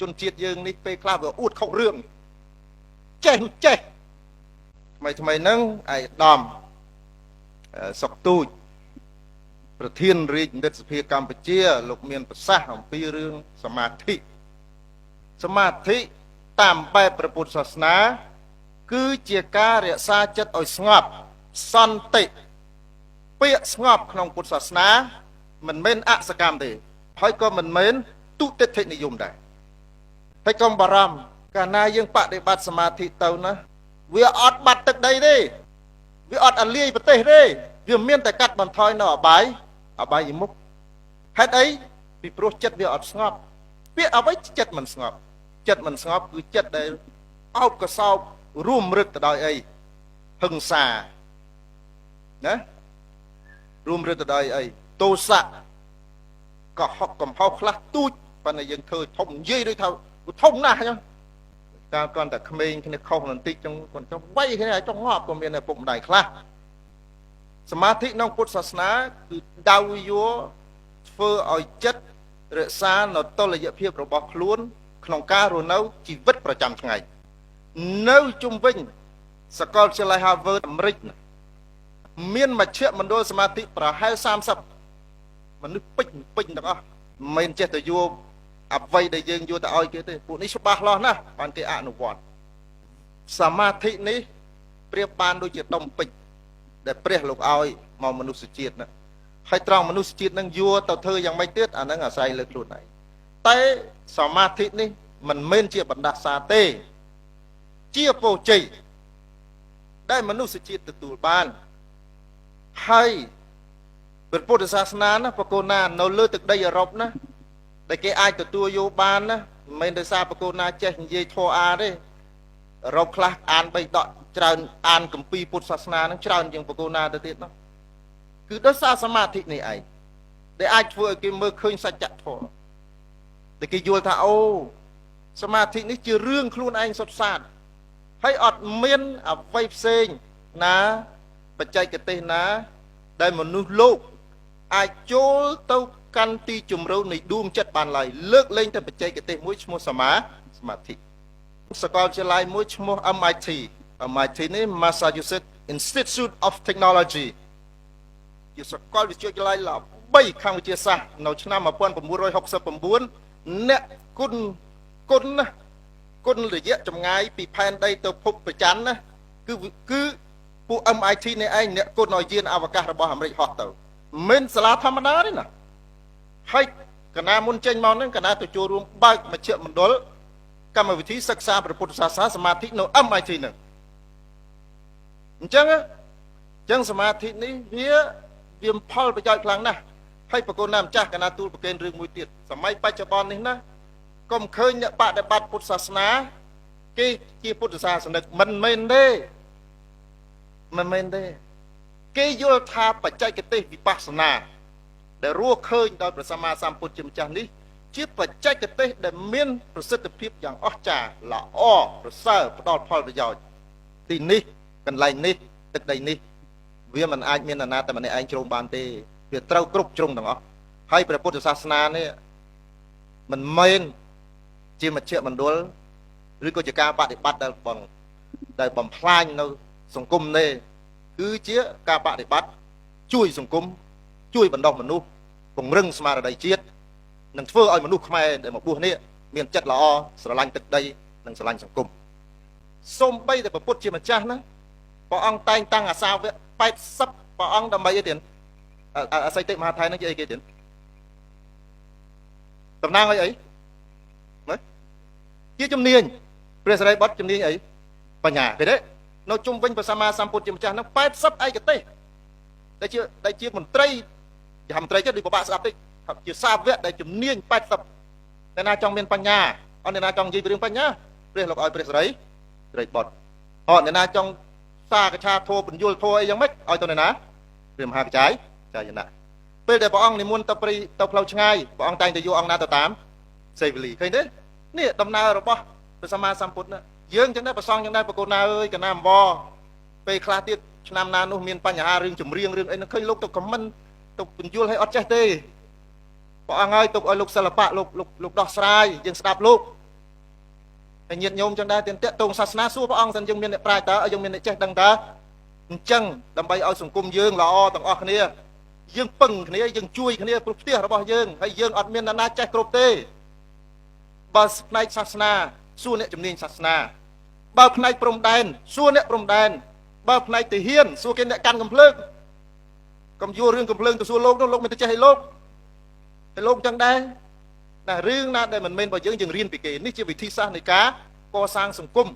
ជនជាតិយើងនេះពេលខ្លះវាអួតខុសរឿងចេះថ្មីហ្នឹងឯកឧត្តមសុកទូចប្រធានរាជរដ្ឋសភាកម្ពុជាលោកមានប្រសាសន៍អំពីរឿងសមាធិតាមបែបព្រះពុទ្ធសាសនាគឺជាការរក្សាចិត្តឲ្យស្ងប់សន្តិពាក្យស្ងប់ក្នុងពុទ្ធសាសនាមិនមែនអសកម្មទេហើយក៏មិនមែនទុតិធិនិយមដែរហើយកុំបារម្ភកាលណាយើងបដិបត្តិសមាធិទៅណាវាអត់បាត់ទឹកដីទេវាអត់អាលាយប្រទេសទេវាមានតែកាត់បន្ថយនៅអបាយមុខហេតុអីពីព្រោះចិត្តវាអត់ស្ងប់ពាក្យអ្វីចិត្តមិនស្ងប់គឺចិត្តដែលអោបកសោបរួមរឹកទៅដោយអីហិង្សាណារួមរឹកទៅដោយអីទោសៈក៏ហុកកំហុសខ្លះទូចប៉ុន្តែយើងធ្វើធំនិយាយដូចថាធំណាស់ចឹងតាមគ្រាន់តែក្មេងគ្នាខុសបន្តិចចឹងគាត់ចង់វាយគ្នាឲ្យចង់ងាប់ក៏មានឪពុកម្ដាយខ្លះសមាធិក្នុងពុទ្ធសាសនាគឺដៅយោធ្វើឲ្យចិត្តរក្សានៅតុល្យភាពរបស់ខ្លួនក្នុងការរស់នៅជីវិតប្រចាំថ្ងៃនៅជុំវិញសាកលវិទ្យាល័យ Harvard អាមេរិកមានមជ្ឈមណ្ឌលសមាធិប្រហែល30មនុស្សពេញទាំងអស់មិនមែនចេះតែយកអ្វីដែលយើងយកទៅឲ្យគេទេពួកនេះច្បាស់លាស់ណាស់បានគេអនុវត្តសមាធិនេះប្រៀបបានដូចជាដុំពេជ្រដែលព្រះលោកឲ្យមកមនុស្សជាតិណាហើយត្រង់មនុស្សជាតិនឹងយកទៅធ្វើយ៉ាងម៉េចទៀតអាហ្នឹងអាស្រ័យលើខ្លួនឯងតែសមាធិនេះមិនមែនជាបណ្ដាសាទេជាពរជ័យដែលមនុស្សជាតិទទួលបានហើយព្រះពុទ្ធសាសនាណាបកូនណានៅលើទឹកដីអឺរ៉ុបណាដែលគេអាចទទួលយកបានណាមិនមែនដោយសារបកូនណាចេះនិយាយធម៌អាទេអឺរ៉ុបខ្លះអានបីដកច្រើនអានគម្ពីរពុទ្ធសាសនានឹងច្រើនជាងបកូនណាទៅទៀតនោះគឺដោយសារសមាធិនេះឯងដែលអាចធ្វើឲ្យគេមើលឃើញសច្ចធម៌ដែលគេយល់ថាអូសមាធិនេះជារឿងខ្លួនឯងសុទ្ធសាធហើយអត់មានអ្វីផ្សេងណាបច្ចេកទេសណាដែលមនុស្សលោកអាចចូលទៅកាន់ទីជម្រៅនៃដួងចិត្តបានឡើយលើកលែងតែបច្ចេកទេសមួយឈ្មោះសមាធិសាកលវិទ្យាល័យមួយឈ្មោះ MIT នេះ Massachusetts Institute of Technology ជាសាកលវិទ្យាល័យល្បីខាងវិទ្យាសាស្ត្រនៅឆ្នាំ1969អ្នកគុណរយៈចម្ងាយពីផែនដីទៅភពព្រះច័ន្ទណាគឺពួក MIT នេះឯងអ្នកគុណឲ្យយានអវកាសរបស់អាមេរិកហោះទៅមិនសាលាធម្មតាទេណាហើយកណាមុនចេញមកហ្នឹងកណាទៅចូលរួមបើកមជ្ឈមណ្ឌលកម្មវិធីសិក្សាព្រះពុទ្ធសាសនាសមាធិនៅ MIT ហ្នឹងអញ្ចឹងសមាធិនេះវាផលប្រយោជន៍ខ្លាំងណាស់ហើយប្រកូនណាម្ចាស់កណាទូលប្រកេនរឿងមួយទៀតសម័យបច្ចុប្បន្ននេះណាកុំឃើញអ្នកបដិបត្តិពុទ្ធសាសនាគេជាពុទ្ធសាសនិកមិនមែនទេគេយល់ថាបច្ចេកទេសវិបស្សនាដែលរស់ឃើញដោយព្រះសម្មាសម្ពុទ្ធជាម្ចាស់នេះជាបច្ចេកទេសដែលមានប្រសិទ្ធភាពយ៉ាងអស្ចារ្យល្អប្រសើរផ្ដល់ផលប្រយោជន៍ទីនេះកន្លែងនេះទឹកដីនេះវាមិនអាចមាននរណាតែម្នាក់ឯងជ្រុងបានទេវាត្រូវគ្រប់ជ្រុងទាំងអស់ហើយព្រះពុទ្ធសាសនានេះមិនមែនជាមជ្ឈមណ្ឌលឬក៏ជាការបដិបត្តិដែលបំផ្លាញនៅសង្គមនេះគឺជាការបដិបត្តិជួយសង្គមជួយបណ្ដុះមនុស្សពង្រឹងស្មារតីជាតិនិងធ្វើឲ្យមនុស្សខ្មែរដែលមកបួសនេះមានចិត្តល្អស្រឡាញ់ទឹកដីនិងស្រឡាញ់សង្គមសូម្បីតែព្រះពុទ្ធជាម្ចាស់ណាព្រះអង្គតែងតាំងអាសាវៈ80ព្រះអង្គដើម្បីអីទៀតអសីតិមហាថៃហ្នឹងជាអីគេទៀតតំណាងឲ្យអីណាជាជំនាញព្រះសារីបុត្រជំនាញអីបញ្ញាឃើញទេនៅជុំវិញព្រះសម្មាសម្ពុទ្ធជាម្ចាស់ហ្នឹង80ឯកទេសដែលជាមន្ត្រីជាមន្ត្រីចិត្តដូចពិបាកស្ដាប់តិចជាសាវកដែលជំនាញ80អ្នកណាចង់មានបញ្ញាអត់អ្នកណាចង់និយាយពីរឿងបញ្ញាព្រះលោកឲ្យព្រះសារីបុត្រអត់អ្នកណាចង់សាកឆាធោបញ្យលធោអីយ៉ាងម៉េចឲ្យទៅអ្នកណាព្រះមហាកចាយយណៈពេលដែលព្រះអង្គនិមន្តទៅផ្លូវឆ្ងាយព្រះអង្គតែងតែយកអង្គណាទៅតាមសេវលីឃើញទេនេះដំណើររបស់ព្រះសម្មាសម្ពុទ្ធណាយើងចឹងដែរប្រសងចឹងដែរប្រកូនណាអើយកណាអង្វរពេលខ្លះទៀតឆ្នាំណានោះមានបញ្ហារឿងចម្រៀងរឿងអីនឹងឃើញលោកទៅខមមិនទៅបញ្យលឲ្យអត់ចេះទេព្រះអង្គឲ្យទុកឲ្យលោកសិល្បៈលោកដោះស្រាយយើងស្ដាប់លោក ហើយញាតិញោមចឹងដែរទៀតតេតងសាសនាសួរព្រះអង្គសិនយើងមានអ្នកប្រាជ្ញតើយើងមានអ្នកចេះដឹងតើអញ្ចឹងដើម្បីឲ្យសង្គមយើងល្អទាំងអស់គ្នាយើងពឹងគ្នាយើងជួយគ្នាព្រោះផ្ទះរបស់យើងហើយយើងអត់មានអ្នកណាចេះគ្រប់ទេបើផ្នែកសាសនាសួរអ្នកជំនាញសាសនាបើផ្នែកព្រំដែនសួរអ្នកព្រំដែនបើផ្នែកទាហានសួរគេអ្នកកាន់កំភ្លើងកុំយល់រឿងកំភ្លើងទៅសួរលោកនោះលោកមិនទៅចេះឲ្យលោកហើយលោកចឹងដែរណារឿងណាដែលមិនមែនរបស់យើងរៀនពីគេនេះជាវិធីសាស្ត្រនៃការកសាងសង្គម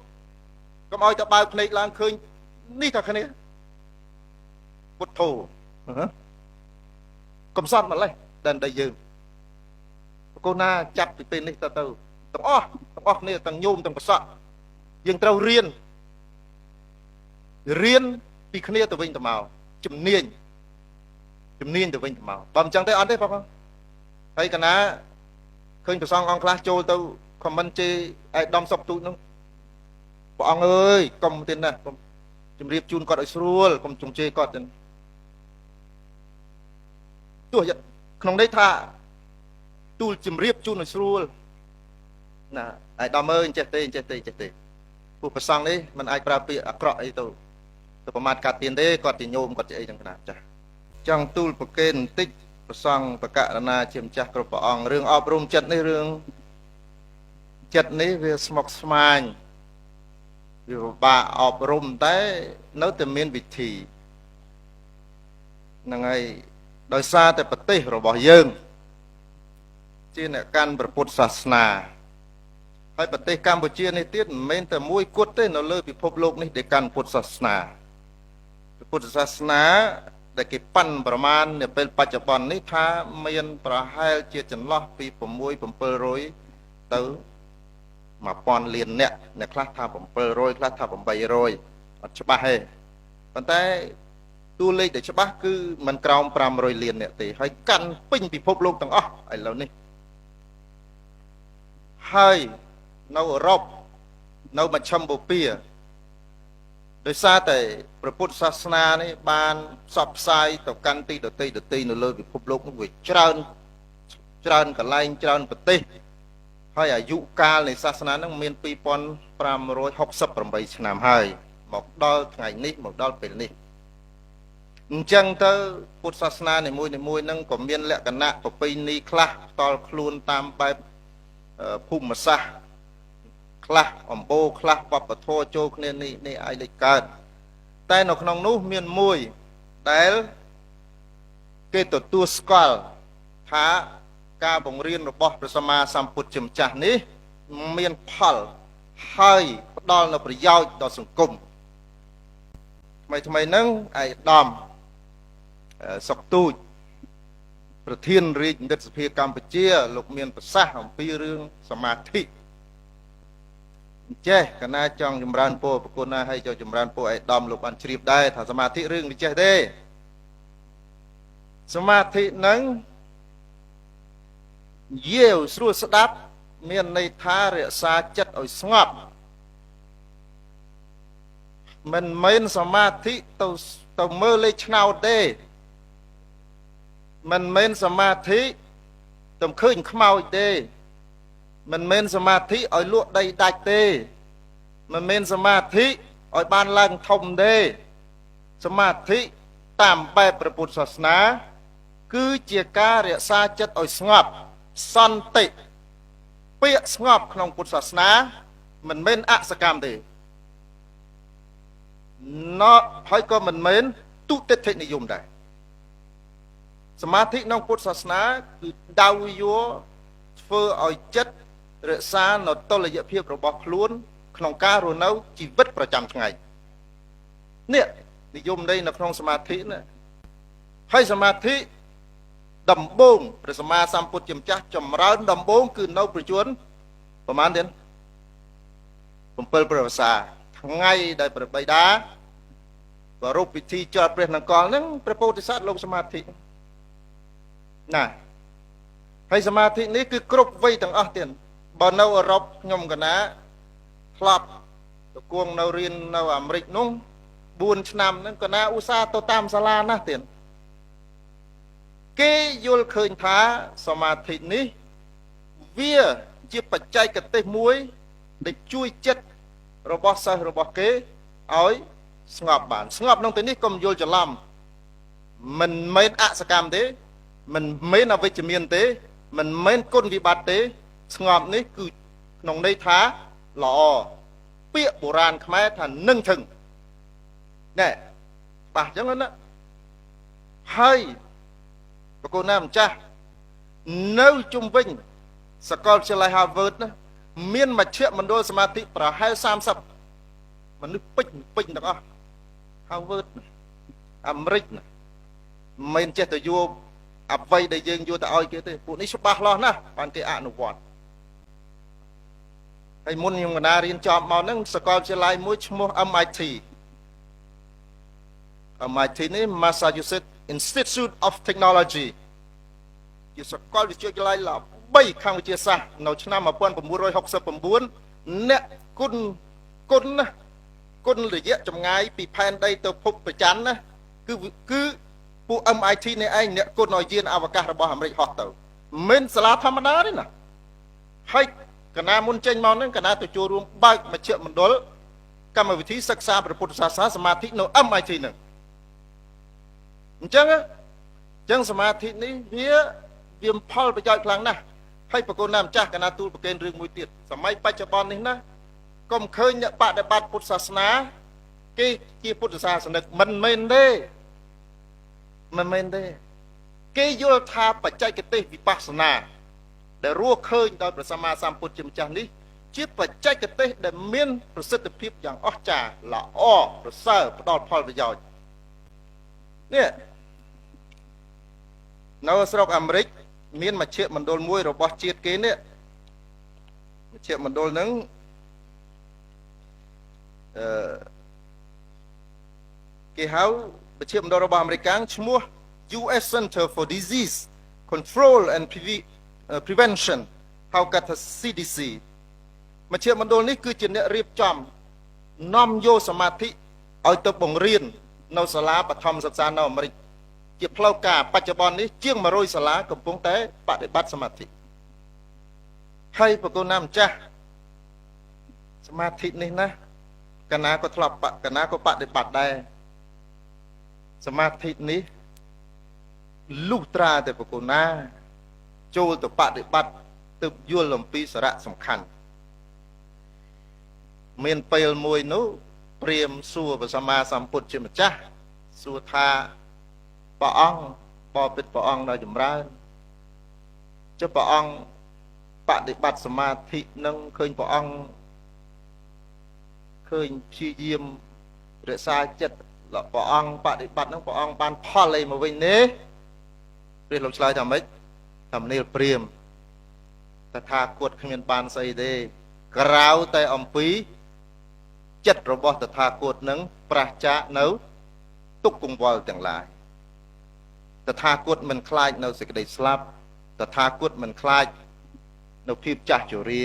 កុំឲ្យតែបើកភ្នែកឡើងឃើញនេះតែគ្នាពុទ្ធោកំសត់ម្លេះតែយើងកូនណាចាប់ពីពេលនេះទៅទាំងអស់គ្នាទាំងញោមទាំងប្រសក់យើងត្រូវរៀនពីគ្នាទៅវិញទៅមកជំនាញទៅវិញទៅមកបើមិនចឹងទេអត់ទេបងហើយកណាឃើញប្រសងអង្គខ្លះចូលទៅខមមិនជេរឯកឧត្តមសុកទូចនោះព្រះអង្គអើយកុំទៀតណាកុំជម្រាបជូនគាត់ឲ្យស្រួលកុំជុំជេរគាត់ទៅទោះក្នុងន័យថាទូលជម្រាបជូនឲ្យស្រួលណាឯកឧត្តមអើយចេះទេពួកប្រសងនេះมันអាចប្រើពាក្យអាក្រក់អីទៅប្រមាថកាត់ទៀនទេគាត់ជាញោមគាត់ជាអីចឹងណាចាស់ចង់ទូលប្រកេនបន្តិចប្រសងបកករណាជាម្ចាស់គ្រប់ព្រះអង្គរឿងអប់រំចិត្តនេះរឿងចិត្តនេះវាស្មុគស្មាញវាពិបាកអប់រំតែនៅតែមានវិធីហ្នឹងហើយដោយសារតែប្រទេសរបស់យើងជាអ្នកកាន់ព្រះពុទ្ធសាសនាហើយប្រទេសកម្ពុជានេះទៀតមិនមែនតែមួយគត់ទេនៅលើពិភពលោកនេះដែលកាន់ពុទ្ធសាសនាពុទ្ធសាសនាដែលគេប៉ាន់ប្រមាណនៅពេលបច្ចុប្បន្ននេះថាមានប្រហែលជាចន្លោះពី6-700ទៅ1000លានអ្នកខ្លះថា700ខ្លះថា800អត់ច្បាស់ទេប៉ុន្តែតួលេខដែលច្បាស់គឺមិនក្រោម500លានអ្នកទេហើយកាន់ពេញពិភពលោកទាំងអស់ឥឡូវនេះហើយនៅអឺរ៉ុបនៅមជ្ឈិមបូព៌ាដោយសារតែព្រះពុទ្ធសាសនានេះបានផ្សព្វផ្សាយទៅកាន់ទីដទៃនៅលើពិភពលោកនោះវាច្រើនកន្លែងច្រើនប្រទេសហើយអាយុកាលនៃសាសនានឹងមាន2568ឆ្នាំហើយមកដល់ថ្ងៃនេះមកដល់ពេលនេះអញ្ចឹងទៅពុទ្ធសាសនានីមួយនឹងក៏មានលក្ខណៈប្រពៃណីខ្លះផ្ទាល់ខ្លួនតាមបែបភូមិសាស្ត្រខ្លះអំបូរខ្លះវប្បធម៌ចូលគ្នានេះឲ្យលេចកើតតែនៅក្នុងនោះមានមួយដែលគេទទួលស្គាល់ថាការបង្រៀនរបស់ព្រះសម្មាសម្ពុទ្ធជាម្ចាស់នេះមានផលហើយផ្ដល់នូវប្រយោជន៍ដល់សង្គមថ្មីហ្នឹងឯកឧត្តមសុកទូចប្រធានរាជរដ្ឋសភាកម្ពុជាលោកមានប្រសាសន៍អំពីរឿងសមាធិចេះកណាចង់ចម្រើនពរប្រគុណណាឲ្យចូលចម្រើនពរឯកឧត្តមលោកបានជ្រាបដែរថាសមាធិរឿងនេះចេះទេសមាធិហ្នឹងយាវស្រួលស្ដាប់មានន័យថារក្សាចិត្តឲ្យស្ងប់មិនមែនសមាធិទៅមើលលេខឆ្នោតទេមិនមែនសមាធិទៅឃើញខ្មោចទេមិនមែនសមាធិឲ្យលក់ដីដាច់ទេមិនមែនសមាធិឲ្យបានឡើងធំទេសមាធិតាមបែបព្រះពុទ្ធសាសនាគឺជាការរក្សាចិត្តឲ្យស្ងប់សន្តិពាក្យស្ងប់ក្នុងពុទ្ធសាសនាមិនមែនអសកម្មទេហើយក៏មិនមែនទុតិធិនិយមដែរសមាធិក្នុងពុទ្ធសាសនាគឺដៅយកធ្វើឲ្យចិត្តរក្សានៅតុល្យភាពរបស់ខ្លួនក្នុងការរស់នៅជីវិតប្រចាំថ្ងៃនេះនិយមន័យនៅក្នុងសមាធិណាហើយសមាធិដំបូងព្រះសម្មាសម្ពុទ្ធជាម្ចាស់ចម្រើនដំបូងគឺនៅប្រជជនប្រហែលទៀត7ព្រះវស្សាថ្ងៃដែលព្រះបិតាប្រារព្ធពិធីចោទព្រះនង្គ័លហ្នឹងព្រះពោធិសត្វលោកសមាធិណាហើយសមាធិនេះគឺគ្រប់វ័យទាំងអស់ទៀតបើនៅអឺរ៉ុបខ្ញុំកណាធ្លាប់ទៅគង់នៅរៀននៅអាមេរិកនោះ4ឆ្នាំហ្នឹងកណាឧស្សាហ៍ទៅតាមសាលាណាស់ទៀតគេយល់ឃើញថាសមាធិនេះវាជាបច្ចេកទេសមួយ ដែលជួយចិត្តរបស់សិស្សរបស់គេឲ្យស្ងប់បានស្ងប់ក្នុងទីនេះកុំយល់ច្រឡំមិនមែនអសកម្មទេមិនមែនអវិជ្ជមានទេមិនមែនគុណវិបត្តិទេស្ងប់នេះគឺក្នុងន័យថាល្អពាក្យបុរាណខ្មែរថានឹងធឹងណែបាសអញ្ចឹងណាហើយប្រគល់ណាម្ចាស់នៅជុំវិញសាកលវិទ្យាល័យ Harvard ណាមានមជ្ឈមណ្ឌលសមាធិប្រហែល30មនុស្សពេញទាំងអស់ Harvard អាមេរិកណាមិនចេះទៅយកអ្វីដែលយើងយកទៅឲ្យគេទេពួកនេះច្បាស់លាស់ណាស់បានគេអនុវត្តហើយមុនខ្ញុំកណារៀនចប់មកហ្នឹងសាកលវិទ្យាល័យមួយឈ្មោះ MIT នេះ Massachusetts Institute of Technology ជាសាកលវិទ្យាល័យល្បីខាងវិទ្យាសាស្ត្រនៅឆ្នាំ1969អ្នកគុណរយៈចម្ងាយពីផែនដីទៅភពប្រច័ន្ទណាគឺពួក MIT នេះឯងអ្នកគុណឲ្យយានអវកាសរបស់អាមេរិកហោះទៅមិនសាលាធម្មតាទេណាហើយកណាមុនចេញមកហ្នឹងកណាទៅចូលរួមបើកមជ្ឈមណ្ឌលកម្មវិធីសិក្សាព្រះពុទ្ធសាសនាសមាធិនៅ MIT ហ្នឹងអញ្ចឹងសមាធិនេះវាផលប្រយោជន៍ខ្លាំងណាស់ហើយប្រគល់ណាម្ចាស់កណាទូលប្រកេនរឿងមួយទៀតសម័យបច្ចុប្បន្ននេះណាកុំឃើញអ្នកបដិបត្តិពុទ្ធសាសនាគេជាពុទ្ធសាសនិកមិនមែនទេគេយល់ថាបច្ចេកទេសវិបស្សនាដែលរស់ឃើញដោយព្រះសម្មាសម្ពុទ្ធជាម្ចាស់នេះជាបច្ចេកទេសដែលមានប្រសិទ្ធភាពយ៉ាងអស្ចារ្យល្អប្រសើរផ្ដល់ផលប្រយោជន៍នេះនៅស្រុកអាមេរិកមានមជ្ឈមណ្ឌលមួយរបស់ជាតិគេនេះមជ្ឈមណ្ឌលហ្នឹងគេហៅមជ្ឈមណ្ឌលរបស់អាមេរិកឈ្មោះ US Center for Disease Control and Prevention ហៅកាត់ថា CDC មជ្ឈមណ្ឌលនេះគឺជាអ្នករៀបចំនាំយកសមាធិឲ្យទៅបង្រៀននៅសាលាបឋមសិក្សានៅអាមេរិកជាផ្លូវការបច្ចុប្បន្ននេះជាង100សាលាកំពុងតែបដិបត្តិសមាធិហើយប្រគល់ណាម្ចាស់សមាធិនេះណាកណាក៏ធ្លាប់កណាក៏បដិបត្តិដែរសមាធិនេះលុះត្រាតែប្រគល់ណាចូលទៅបដិបត្តិទើបយល់អំពីសារៈសំខាន់មានពេលមួយនោះព្រាហ្មណ៍សួរព្រះសម្មាសម្ពុទ្ធជាម្ចាស់សួរថាព្រះអង្គបបិទ្ធព្រះអង្គនៅចម្រើនចុះព្រះអង្គបដិបត្តិសមាធិនឹងឃើញព្រះអង្គឃើញព្យាយាមរក្សាចិត្តព្រះអង្គបដិបត្តិនឹងព្រះអង្គបានផលអីមកវិញទេព្រះលោកឆ្លើយថាម៉េចថាមនាលព្រាហ្មណ៍តថាគតគ្មានបានស្អីទេក្រៅតែអំពីចិត្តរបស់តថាគតនឹងប្រះចាកនៅទុក្ខកង្វល់ទាំងឡាយតថាគតមិនខ្លាចនៅសេចក្តីស្លាប់តថាគតមិនខ្លាចនៅភាពចាស់ជរា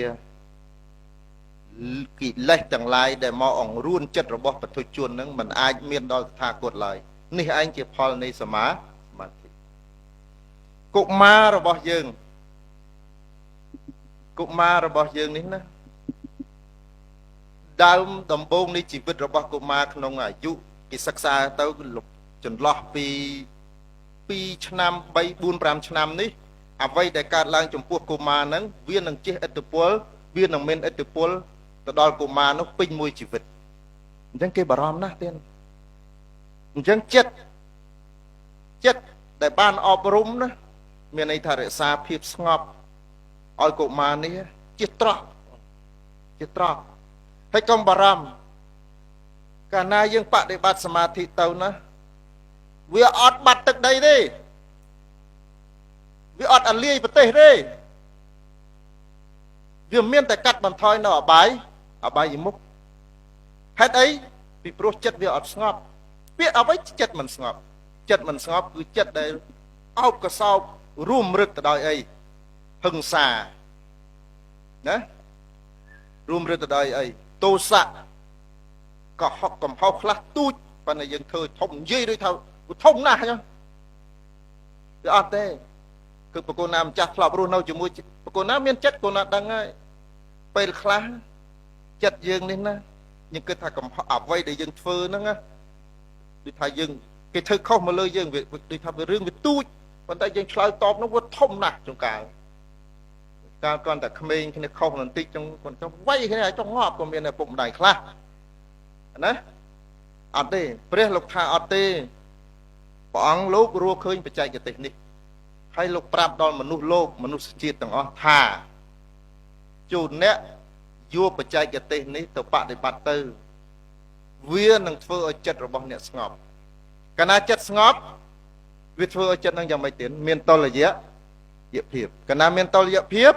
កិលេសទាំងឡាយដែលមកអង្រួនចិត្តរបស់បទុជននឹងមិនអាចមានដល់តថាគតឡើយនេះឯងជាផលនៃសមាធិកុមាររបស់យើងនេះណាដើមដំបូងនៃជីវិតរបស់កុមារក្នុងអាយុគេសិក្សាទៅចន្លោះពី2ឆ្នាំ3 4 5ឆ្នាំនេះអ្វីដែលកើតឡើងចំពោះកុមារហ្នឹងវានឹងជះឥទ្ធិពលវានឹងមានឥទ្ធិពលទៅដល់កុមារនោះពេញមួយជីវិតអញ្ចឹងគេបារម្ភណាស់ទៀតអញ្ចឹងចិត្តដែលបានអប់រំណាមានន័យថារក្សាភាពស្ងប់ឲ្យកុមារនេះជាត្រង់ហើយកុំបារម្ភកាលណាយើងបដិបត្តិសមាធិទៅណាវាអត់បាត់ទឹកដីទេវាអត់អាលាយប្រទេសទេវាមានតែកាត់បន្ថយនៅអបាយមុខហេតុអីពីព្រោះចិត្តវាអត់ស្ងប់ពាក្យអ្វីចិត្តមិនស្ងប់គឺចិត្តដែលអោបកសោបរួមរឹកទៅដោយអីហិង្សាណារួមរឹកទៅដោយអីទោសៈក៏ហកកំហុសខ្លះទូចប៉ុន្តែយើងធ្វើធំនិយាយដូចថាធំណាស់អញ្ចឹងវាអត់ទេគឺប្រគល់ណាម្ចាស់ធ្លាប់រស់នៅជាមួយប្រគល់ណាមានចិត្តគល់ណាដឹងហើយពេលខ្លះ ចិត្តយើងនេះណាយើងគិតថាកំហុសអ្វីដែលយើងធ្វើហ្នឹងណាដូចថាយើងគេធ្វើខុសមកលើយើងវាដូចថាវារឿងវាទូចប៉ុន្តែយើងឆ្លើយតបនោះវាធំណាស់ចុងកាលគ្រាន់តែក្មេងគ្នាខុសបន្តិចចុងគាត់ចុះវាយគ្នាឲ្យចុះងាប់ក៏មានឪពុកម្ដាយខ្លះណាអត់ទេព្រះលោកថាអត់ទេព្រះអង្គលោករស់ឃើញបច្ចេកទេសនេះហើយលោកប្រាប់ដល់មនុស្សលោកមនុស្សជាតិទាំងអស់ថាជូនអ្នកយកបច្ចេកទេសនេះទៅបដិបត្តិទៅវានឹងធ្វើឲ្យចិត្តរបស់អ្នកស្ងប់កាលណាចិត្តស្ងប់វាធ្វើឲ្យចិត្តនឹងយ៉ាងម៉េចទៀតមានតុល្យភាពកាលណាមានតុល្យភាព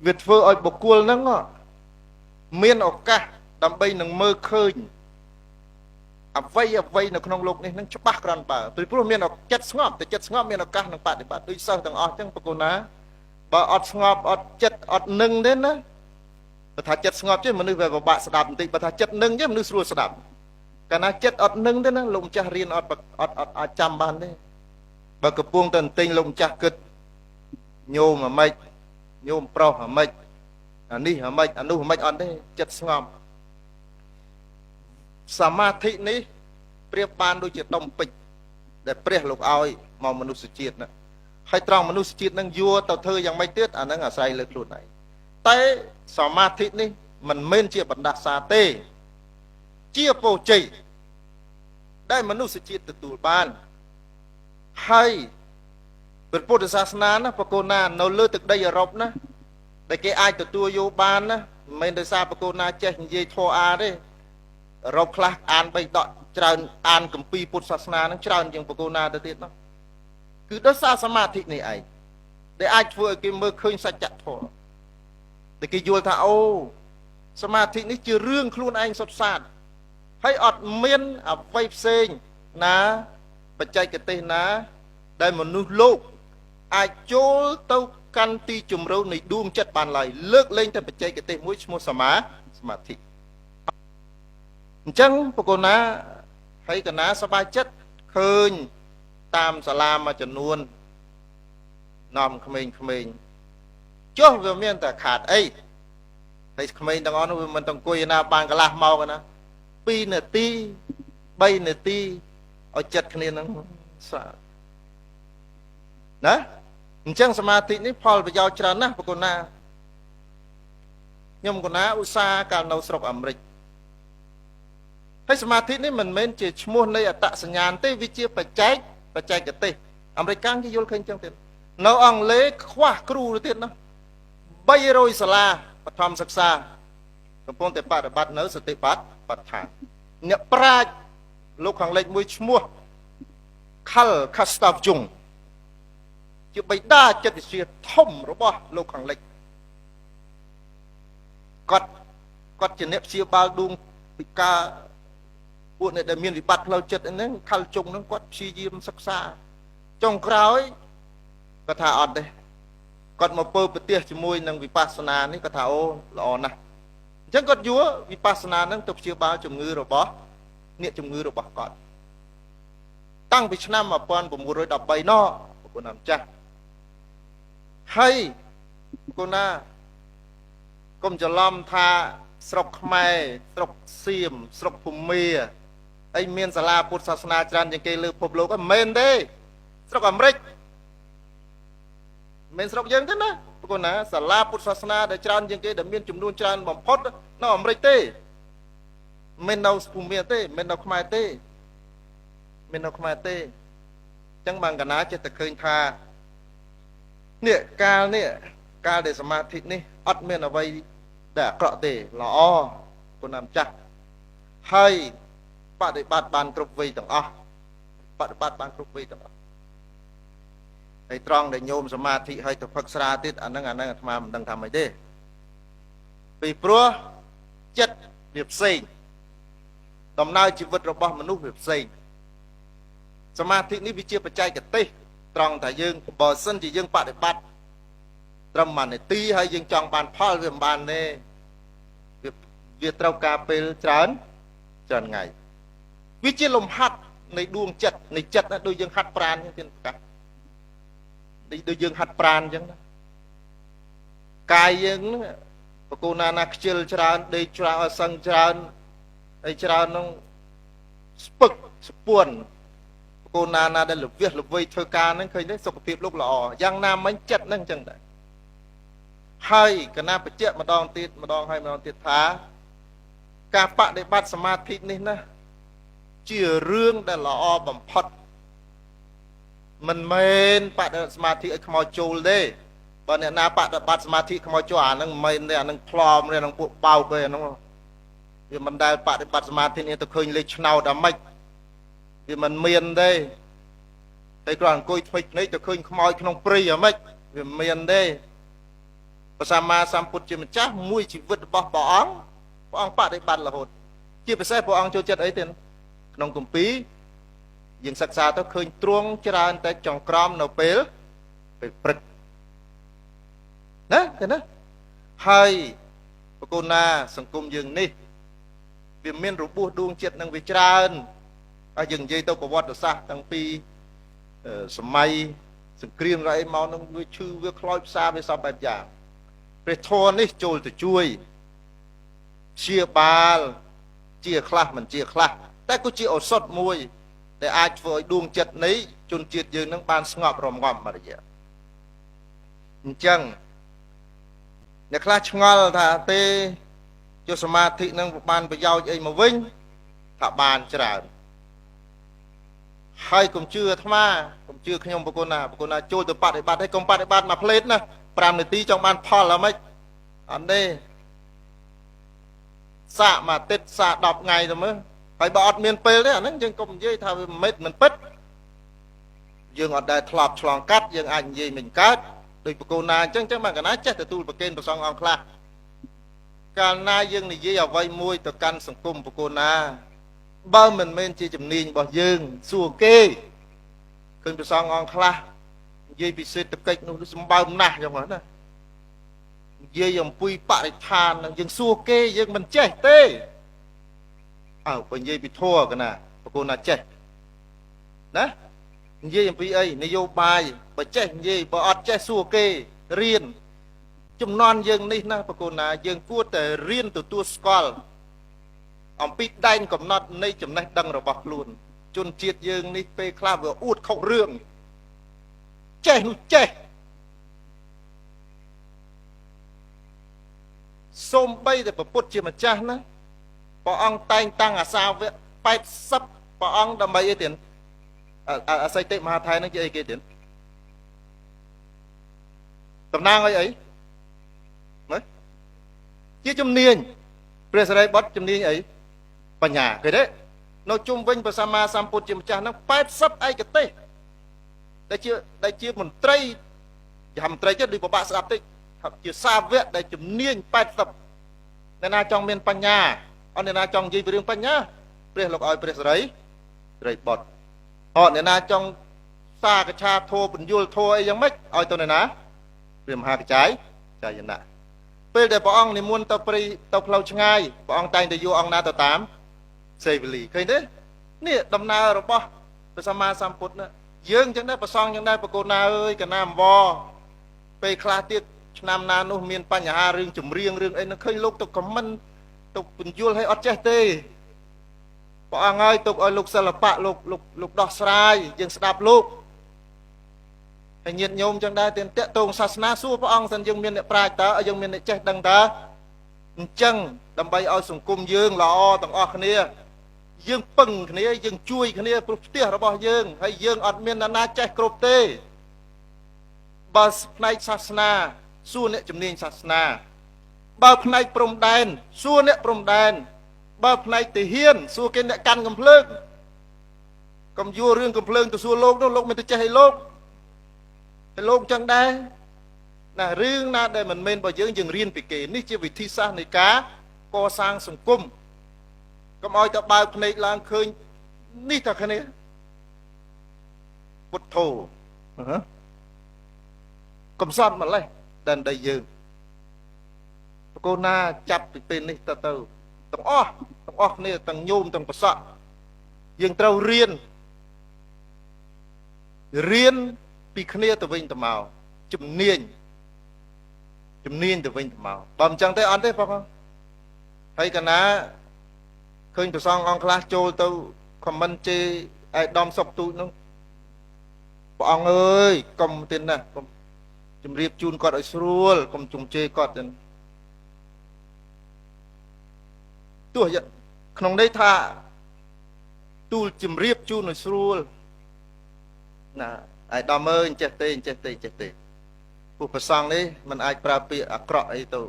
វាធ្វើឲ្យបុគ្គលហ្នឹងមានឱកាសដើម្បីនឹងមើលឃើញអ្វីនៅក្នុងโลกនេះនឹងច្បាស់ក្រាន់បើព្រោះមានចិត្តស្ងប់តែចិត្តស្ងប់មានឱកាសនឹងបដិបត្តិដូចសិស្សទាំងអស់អញ្ចឹងប្រគណាបើអត់ស្ងប់អត់ចិត្តអត់នឹងទេណាបើថាចិត្តស្ងប់ទេមនុស្សវាពិបាកស្ដាប់បន្តិចបើថាចិត្តនឹងទេមនុស្សស្រួលស្ដាប់កាលណាចិត្តអត់នឹងទេណាលោកម្ចាស់រៀនអត់អាចចាំបានទេបើកំពុងតែទិញលោកម្ចាស់គិតញោមអាម៉េចញោមប្រុសអាម៉េចអានេះអាម៉េចអានោះអាម៉េចអត់ទេចិត្តស្ងប់សមាធិនេះប្រៀបបានដូចជាដុំពេជ្រដែលព្រះលោកឲ្យមកមនុស្សជាតិណាហើយត្រង់មនុស្សជាតិនឹងយកទៅធ្វើយ៉ាងម៉េចទៀតអានឹងអាស្រ័យលើខ្លួនឯងតែសមាធិនេះមិនមែនជាបណ្ដាសាទេជាពរជ័យដែលមនុស្សជាតិទទួលបានហើយព្រះពុទ្ធសាសនាណាបកូនណានៅលើទឹកដីអឺរ៉ុបណាដែលគេអាចទទួលយកបានណាមិនមែនដោយសារបកូនណាចេះនិយាយធម៌អាទេអឺរ៉ុបខ្លះអានបីដកច្រើនអានគម្ពីរពុទ្ធសាសនានឹងច្រើនជាងបកូនណាទៅទៀតណាគឺដោយសារសមាធិនេះឯងដែលអាចធ្វើឲ្យគេមើលឃើញសច្ចធម៌តែគេយល់ថាអូសមាធិនេះជារឿងខ្លួនឯងសុទ្ធសាធហើយអត់មានអ្វីផ្សេងណាបច្ចេកទេសណាដែលមនុស្សលោកអាចចូលទៅកាន់ទីជំរៅនៃដួងចិត្តបានឡើយលើកលែងតែបច្ចេកទេសមួយឈ្មោះសមាធិអញ្ចឹងបកូនណាហើយកណាសប្បាយចិត្តឃើញតាមសាលាមួយចំនួននាំក្មេងៗចុះវាមានតែខាតអីហើយក្មេងទាំងអស់នោះវាមិនទៅអង្គុយណាបានកន្លះម៉ោងណា2នាទី3នាទីឲ្យចិត្តគ្នានឹងស្អាតណាអញ្ចឹងសមាធិនេះផលប្រយោជន៍ច្រើនណាស់បកូនណាខ្ញុំកូនណាឧស្សាហ៍កាលនៅស្រុកអាមេរិកហើយសមាធិនេះមិនមែនជាឈ្មោះនៃអត្តសញ្ញាណទេវាជាបច្ចេកទេសអាមេរិកកាំងគេយល់ឃើញចឹងទៀតនៅអង់គ្លេសខ្វះគ្រូទៀតណា300សាលាបឋមសិក្សាកំពុងតែបប្រតិបត្តិនៅសតិបត្តិដ្ឋានអ្នកប្រាជ្ញលោកខាងលិចមួយឈ្មោះ Carl Gustav Jung ជាបិតាចិត្តវិទ្យាធំរបស់លោកខាងលិចគាត់ជាអ្នកព្យាបាលដួងពិការពួកអ្នកដែលមានវិបត្តិផ្លូវចិត្តហ្នឹងខលជុងហ្នឹងគាត់ព្យាយាមសិក្សាចុងក្រោយគាត់ថាអត់ទេគាត់មកពើប្រទេសជាមួយនឹងវិបស្សនានេះគាត់ថាអូល្អណាស់អញ្ចឹងគាត់យកវិបស្សនាហ្នឹងទៅព្យាបាលជំងឺរបស់អ្នកជំងឺរបស់គាត់តាំងពីឆ្នាំ1913ណោះប្រគុណម្ចាស់ហើយកូនណាកុំច្រឡំថាស្រុកខ្មែរស្រុកសៀមស្រុកភូមាអីមានសាលាពុទ្ធសាសនាច្រើនជាងគេលើពិភពលោកហ្នឹងមិនមែនទេស្រុកអាមេរិកមិនស្រុកយើងទេណាប្រគណាសាលាពុទ្ធសាសនាដែលច្រើនជាងគេដែលមានចំនួនច្រើនបំផុតនៅអាមេរិកទេមិននៅភូមាទេមិននៅខ្មែរទេមិននៅខ្មែរទេអញ្ចឹងបានកណាចេះតែឃើញថានេះកាលដែលសមាធិនេះអត់មានអ្វីដែលអាក្រក់ទេល្អគុណម្ចាស់ហើយបដិបត្តិបានគ្រប់វ័យទាំងអស់បដិបត្តិបានគ្រប់វ័យទាំងអស់ហើយត្រង់ដែលញោមសមាធិហើយទៅផឹកស្រាទៀតអាហ្នឹងអាត្មាមិនដឹងថាម៉េចទេពីព្រោះចិត្តវាផ្សេងដំណើរជីវិតរបស់មនុស្សវាផ្សេងសមាធិនេះវាជាបច្ចេកទេសត្រង់ថាយើងបើសិនជាយើងបដិបត្តិត្រឹម1នាទីហើយយើងចង់បានផលវាមិនបានទេវាត្រូវការពេលច្រើនថ្ងៃវាជាលំហាត់នៃដួងចិត្តនៃចិត្តណាដូចយើងហាត់ប្រាណអញ្ចឹងប្រកាសដូចយើងហាត់ប្រាណអញ្ចឹងណាកាយយើង បកូនណាខ្ជិលច្រើនដេកច្រើនអសឹងច្រើនហើយច្រើននឹងស្ពឹកស្ពួនបកូនណាដែលល្វះល្វីធ្វើការហ្នឹងឃើញទេសុខភាពលោកល្អយ៉ាងណាមិញចិត្តហ្នឹងអញ្ចឹងដែរហើយកណាបច្ចៈម្ដងទៀតម្ដងហើយម្ដងទៀតថាការបដិបត្តិសមាធិនេះណាជារឿងដែលល្អបំផុតមិនមែនបដិបត្តិសមាធិឲ្យខ្មោចចូលទេបើអ្នកណាបដិបត្តិសមាធិខ្មោចចូលអាហ្នឹងមិនមែនទេអាហ្នឹងផ្លอมទេអាហ្នឹងពួកបោកទេអាហ្នឹងវាមិនដែលបដិបត្តិសមាធិនេះទៅឃើញលេខឆ្នោតអាម៉េចវាមិនមានទេតែគ្រាន់អង្គុយថ្មីភ្នែកទៅឃើញខ្មោចក្នុងព្រៃអាម៉េចវាមិនមានទេព្រះសម្មាសម្ពុទ្ធជាម្ចាស់មួយជីវិតរបស់ព្រះអង្គបដិបត្តិរហូតជាពិសេសព្រះអង្គចូលចិត្តអីទេក្នុងគម្ពីរយើងសិក្សាទៅឃើញទ្រង់ច្រើនតែចង្ក្រមនៅពេលព្រឹកណាឃើញណាហើយបកូនណាសង្គមយើងនេះវាមានរបួសដួងចិត្តនឹងវាច្រើនហើយយើងនិយាយទៅប្រវត្តិសាស្ត្រតាំងពីសម័យសង្គ្រាមរ៉ៃមកនឹងវាឈឺវាខ្លោចផ្សាវាសពបែបយ៉ាងព្រះធម៌នេះចូលទៅជួយជាបាលជាខ្លះមិនជាខ្លះតែក៏ជាឱសថមួយដែលអាចធ្វើឲ្យដួងចិត្តនៃជនជាតិយើងនឹងបានស្ងប់រងាប់មួយរយៈអញ្ចឹងអ្នកខ្លះឆ្ងល់ថាទេចុះសមាធិនឹងបានប្រយោជន៍អីមកវិញថាបានច្រើនហើយកុំជឿអាត្មាកុំជឿខ្ញុំបកូនណាចូលទៅបដិបត្តិហើយកុំបដិបត្តិមកផ្លេតណា5នាទីចង់បានផលអ្ហ្មិចអត់ទេសាកមួយទឹកសាក10ថ្ងៃទៅមើលហើយបើអត់មានពេលទេអាហ្នឹងយើងកុំនិយាយថាវាមិនពិតយើងអត់ដែលធ្លាប់ឆ្លងកាត់យើងអាចនិយាយមិនកើតដោយបកូនណាអញ្ចឹងមកកណាចេះទទួលប្រកេនប្រសងអង្គខ្លះកាលណាយើងនិយាយអ្វីមួយទៅកាន់សង្គមបកូនណាបើមិនមែនជាជំនាញរបស់យើងសួរគេឃើញប្រសងអង្គខ្លះនិយាយពីសេដ្ឋកិច្ចនោះសម្បើមណាស់ចឹងណានិយាយអំពីបរិស្ថាននឹងយើងសួរគេយើងមិនចេះទេបើនិយាយពីធម៌កណាបកូនណាចេះណានិយាយអំពីអីនយោបាយបើចេះនិយាយបើអត់ចេះសួរគេរៀនចំនួនយើងនេះណាបកូនណាយើងគួរតែរៀនទទួលស្គាល់អំពីដែនកំណត់នៃចំណេះដឹងរបស់ខ្លួនជនជាតិយើងនេះពេលខ្លះវាអួតខុសរឿងចេះនោះចេះសូម្បីតែព្រះពុទ្ធជាម្ចាស់ណាព្រះអង្គតែងតាំងអាសាវៈ80ព្រះអង្គដើម្បីអីទៀតអសីតិមហាថៃនឹងជាអីគេទៀតតំណាងអីមើលជាជំនាញព្រះសារីបុត្រជំនាញអីបញ្ញាឃើញទេនៅជុំវិញព្រះសម្មាសម្ពុទ្ធជាម្ចាស់ហ្នឹង80ឯកទេសដែលជាមន្ត្រីជាមន្ត្រីទៀតដូចពិបាកស្ដាប់តិចជាសាវកដែលជំនាញ80អ្នកណាចង់មានបញ្ញាអត់អ្នកណាចង់និយាយពីរឿងបញ្ញាព្រះលោកឲ្យព្រះសារីបុត្រអត់អ្នកណាចង់សាកឆាធោបញ្យលធោអីយ៉ាងម៉េចឲ្យទៅអ្នកណាព្រះមហាកចាយចាយណៈពេលដែលព្រះអង្គនិមន្តទៅព្រៃទៅផ្លូវឆ្ងាយព្រះអង្គតែងតែយកអង្គណាទៅតាមសេវលីឃើញទេនេះដំណើររបស់ព្រះសម្មាសម្ពុទ្ធណាយើងចឹងដែរប្រសងចឹងដែរប្រកូនណាអើយកណាអង្វរពេលខ្លះទៀតឆ្នាំណានោះមានបញ្ហារឿងចម្រៀងរឿងអីនឹងឃើញលោកទៅខមមិនទៅបញ្យល់ឲ្យអត់ចេះទេព្រះអង្គហើយទុកឲ្យលោកសិល្បៈលោកដោះស្រាយយើងស្ដាប់លោកហើយញាតិញោមចឹងដែរទានតេតងសាសនាសួរព្រះអង្គសិនយើងមានអ្នកប្រាជ្ញតើយើងមានអ្នកចេះដឹងតើអញ្ចឹងដើម្បីឲ្យសង្គមយើងល្អទាំងអស់គ្នាយើងពឹងគ្នាយើងជួយគ្នាព្រោះផ្ទះរបស់យើងហើយយើងអត់មានអ្នកណាចេះគ្រប់ទេបើផ្នែកសាសនាសួរអ្នកជំនាញសាសនាបើផ្នែកព្រំដែនសួរអ្នកព្រំដែនបើផ្នែកទាហានសួរគេអ្នកកាន់កំភ្លើងកុំយួររឿងកំភ្លើងទៅសួរលោកនោះលោកមិនទៅចេះឲ្យលោកតែលោកចឹងដែរណារឿងណាដែលមិនមែនរបស់យើងរៀនពីគេនេះជាវិធីសាស្ត្រនៃការកសាងសង្គមកុំឲ្យទៅបើកភ្នែកឡើងឃើញនេះតែគ្នាពុទ្ធោកំសត់ម្លេះដែនដីយើងបកូនណាចាប់ពីពេលនេះទៅទាំងអស់គ្នាទាំងញោមទាំងប្រសក់យើងត្រូវរៀនពីគ្នាទៅវិញទៅមកជំនាញ ជំនាញទៅវិញទៅមកបើមិនចឹងទេអត់ទេបងហើយកណាឃើញប្រសងអង្គខ្លះចូលទៅខមមិនជេរឯកឧត្តមសុកទូចនោះព្រះអង្គអើយកុំទៀតណាកុំជំរាបជូនគាត់ឲ្យស្រួលកុំជុំជេរគាត់ទៀតទោះក្នុងន័យថាទូលជំរាបជូនឲ្យស្រួលណាឯកឧត្តមអើយចេះទេចេះទេចេះទេពួកប្រសងនេះมันអាចប្រើពាក្យអាក្រក់អីទៅ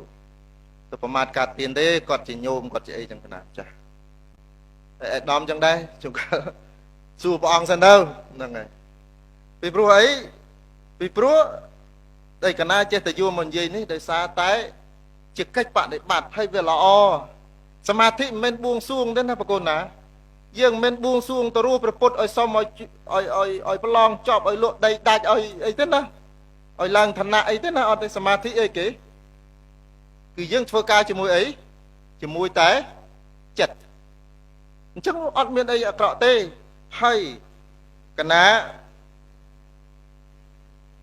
ប្រមាថកាត់ទៀនទេគាត់ជាញោមគាត់ជាអីចឹងណាចាស់ឯកឧត្តមចឹងដែរជុំសួរព្រះអង្គសិនទៅហ្នឹងហើយពីព្រោះអីពីព្រោះតែកណាចេះតែយល់មកនិយាយនេះដោយសារតែជាកិច្ចបដិបត្តិហើយវាល្អសមាធិមិនមែនបួងសួងទេណាប្រគុណណាយើងមិនមែនបួងសួងទៅរੂព្រះពុទ្ធឲ្យសុំឲ្យប្រឡងចប់ឲ្យលក់ដីដាច់ឲ្យអីទេណាឲ្យឡើងឋានៈអីទេណាអត់ទេសមាធិអីគេគឺយើងធ្វើការជាមួយអីជាមួយតែចិត្តអញ្ចឹងអត់មានអីអាក្រក់ទេហើយកណា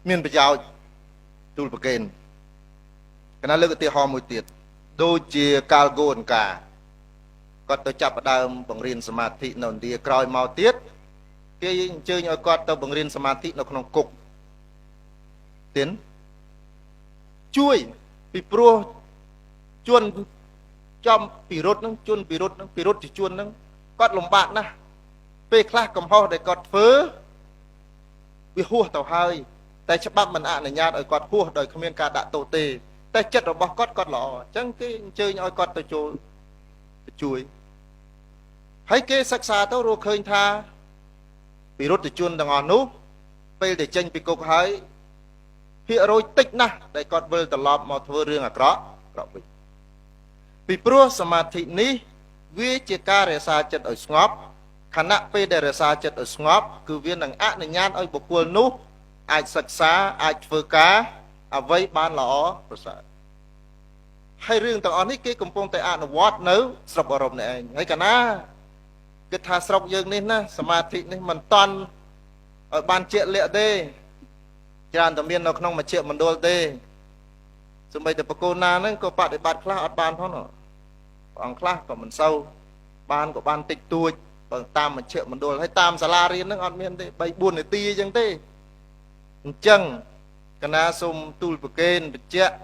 មានប្រយោជន៍ទូលប្រកេនកណាលើកឧទាហរណ៍មួយទៀតដូចជាកាលគោអង្ការគាត់ទៅចាប់ផ្ដើមបង្រៀនសមាធិនៅឥណ្ឌាក្រោយមកទៀតគេអញ្ជើញឲ្យគាត់ទៅបង្រៀនសមាធិនៅក្នុងគុកទៀតជួយពីព្រោះជួនចំពិរុទ្ធនឹងជួនពិរុទ្ធនឹងពិរុទ្ធជាជួននឹងគាត់លំបាកណាស់ពេលខ្លះកំហុសដែលគាត់ធ្វើវាហួសទៅហើយតែច្បាប់មិនអនុញ្ញាតឲ្យគាត់ហួសដោយគ្មានការដាក់ទោសទេតែចិត្តរបស់គាត់ល្អអញ្ចឹងគេអញ្ជើញឲ្យគាត់ទៅចូលទៅជួយហើយគេសិក្សាទៅរកឃើញថាពិរុទ្ធជនទាំងអស់នោះពេលដែលចេញពីគុកហើយភាគរយតិចណាស់ដែលគាត់វិលត្រឡប់មកធ្វើរឿងអាក្រក់វិញពីព្រោះសមាធិនេះវាជាការរក្សាចិត្តឲ្យស្ងប់ខណៈពេលដែលរក្សាចិត្តឲ្យស្ងប់គឺវានឹងអនុញ្ញាតឲ្យបុគ្គលនោះអាចសិក្សាអាចធ្វើការអ្វីបានល្អប្រសើរហើយរឿងទាំងអស់នេះគេកំពុងតែអនុវត្តនៅស្រុកអឺរ៉ុបនេះឯងហើយកាលណាគិតថាស្រុកយើងនេះណាសមាធិនេះមិនតាន់ឲ្យបានជាក់លាក់ទេច្រើនតែមាននៅក្នុងមជ្ឈមណ្ឌលទេសូម្បីតែបកូនណាហ្នឹងក៏បដិបត្តិខ្លះអត់បានផងព្រះអង្គខ្លះក៏មិនសូវបានក៏បានតិចតួចបើតាមមជ្ឈមណ្ឌលហើយតាមសាលារៀនហ្នឹងអត់មានទេ3 4នាទីអញ្ចឹងទេអញ្ចឹងកណាសូមទូលប្រកេនបញ្ជាក់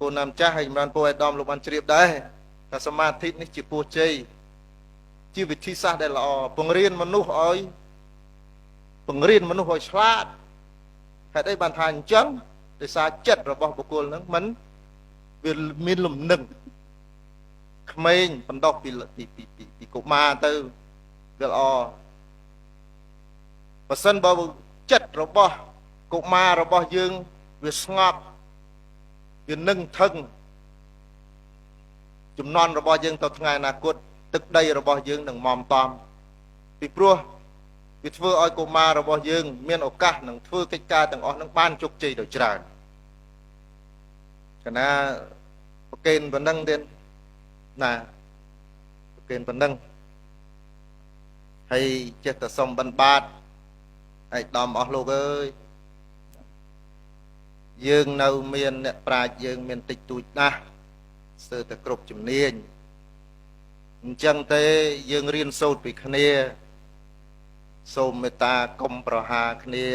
គូណាម្ចាស់ហើយចម្រើនពរឲ្យដំលោកបានជ្រាបដែរថាសមាធិនេះជាពោះជ័យជាវិធីសាស្ត្រដែលល្អបង្រៀនមនុស្សឲ្យឆ្លាតហេតុអីបានថាអញ្ចឹងដោយសារចិត្តរបស់បុគ្គលហ្នឹងមិនវាមានលំនឹងក្មេងបណ្ដោះពីកុមារទៅវាល្អបើសិនបើចិត្តរបស់កុមាររបស់យើងវាស្ងប់វានឹងថឹងចំនួនរបស់យើងទៅថ្ងៃអនាគតទឹកដីរបស់យើងនឹងមមតំពីព្រោះវាធ្វើឲ្យកុមាររបស់យើងមានឱកាសនឹងធ្វើកិច្ចការទាំងអស់នឹងបានជោគជ័យដោយច្រើនកណាប្រកេនប៉ុណ្ណឹងទៀតណាប្រកេនប៉ុណ្ណឹងហើយចេះតែសុំបិណ្ឌបាតឯកឧត្តមអស់លោកអើយយើងនៅមានអ្នកប្រាជ្ញយើងមានតិចតួចណាស់ស្ទើរតែគ្រប់ជំនាញអញ្ចឹងទេយើងរៀនសូត្រពីគ្នាសូមមេត្តាកុំប្រហារគ្នា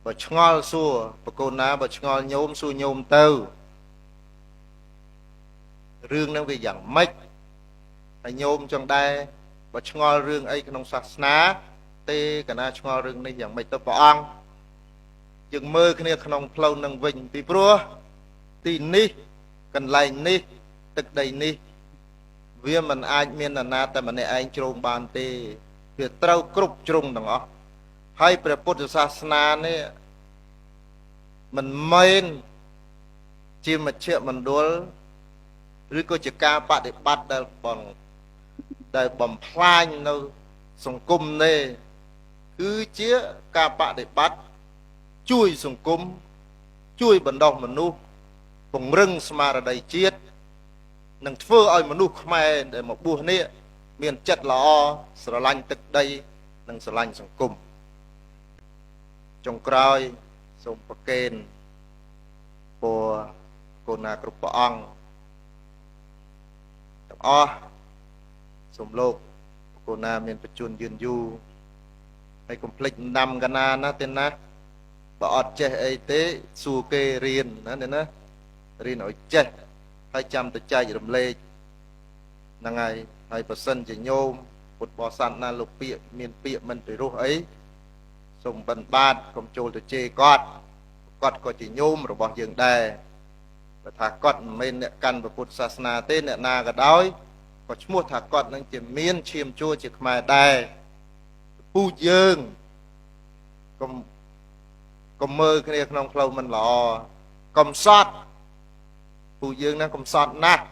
បើឆ្ងល់សួរបកូនណាបើឆ្ងល់ញោមសួរញោមទៅរឿងហ្នឹងវាយ៉ាងម៉េចហើយញោមចឹងដែរបើឆ្ងល់រឿងអីក្នុងសាសនាទេកណាឆ្ងល់រឿងនេះយ៉ាងម៉េចទៅព្រះអង្គយើងមើលគ្នាក្នុងផ្លូវនឹងវិញពីព្រោះទីនេះកន្លែងនេះទឹកដីនេះវាមិនអាចមាននរណាតែម្នាក់ឯងជ្រោមបានទេវាត្រូវគ្រប់ជ្រុងទាំងអស់ហើយព្រះពុទ្ធសាសនានេះមិនមែនជាមជ្ឈមណ្ឌលឬក៏ជាការបដិបត្តិដែលបំផ្លាញនៅសង្គមនេះគឺជាការបដិបត្តិជួយសង្គមជួយបណ្ដុះមនុស្សពង្រឹងស្មារតីជាតិនិងធ្វើឲ្យមនុស្សខ្មែរដែលមកបួសនេះមានចិត្តល្អស្រឡាញ់ទឹកដីនិងស្រឡាញ់សង្គមចុងក្រោយសូមប្រកេនព ពោកូនណាគ្រប់ព្រះអង្គទាំងអស់សូមលោកកូនណាមានបច្ចុប្បន្នយឺនយូរហើយកុំភ្លេចដាំកណាណាទេណាបើអត់ចេះអីទេសួរគេរៀនណាទេណារៀនឲ្យចេះហើយចាំទៅចែករំលែកហ្នឹងហើយប្រសិនជាញោមពុទ្ធបរិស័ទណាលោកពាក្យមានពាក្យមិនពិរោះអីសូមបិណ្ឌបាតកុំចូលទៅជេរគាត់ក៏ជាញោមរបស់យើងដែរបើថាគាត់មិនមែនអ្នកកាន់ពុទ្ធសាសនាទេអ្នកណាក៏ដោយក៏ឈ្មោះថាគាត់នឹងជាមានឈាមជួរជាខ្មែរដែរពូជយើងកុំមើលគ្នាក្នុងផ្លូវមិនល្អកំសត់ពូជយើងណាកំសត់ណាស់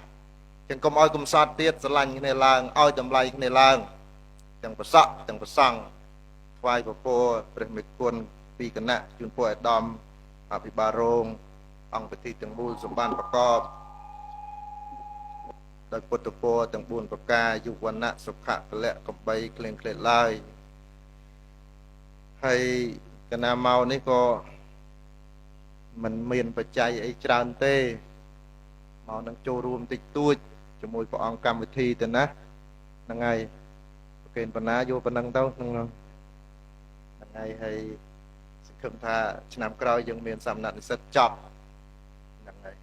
ចឹងកុំឲ្យកំសត់ទៀតស្រឡាញ់គ្នាឡើងឲ្យតម្លៃគ្នាឡើងទាំងប្រសក់ទាំងប្រសង់ថ្វាយពពព្រះមេគុណពីគណៈជូនពរអាដាមអភិបាលរងអង្គពិធីទាំងមូលសម្បានប្រកបដោយពុទ្ធពរទាំង4ប្រការយុវណៈសុខៈពលៈកំបីក្លែងក្លែកឡើយហើយកណាមកនេះក៏មិនមានបច្ច័យអីច្រើនទេមកនឹងចូលរួមតិចតួចជាមួយព្រះអង្គកម្មវិធីទៅណាហ្នឹងហើយប្រកេនបណ្ណាយកប៉ុណ្ណឹងទៅហ្នឹងហើយហើយសង្ឃឹមថាឆ្នាំក្រោយយើងមានសំណាក់និស្សិតចប់ហ្នឹងហើយ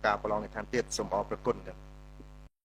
ការប្រឡងនិធានទៀតសូមអរព្រគុណ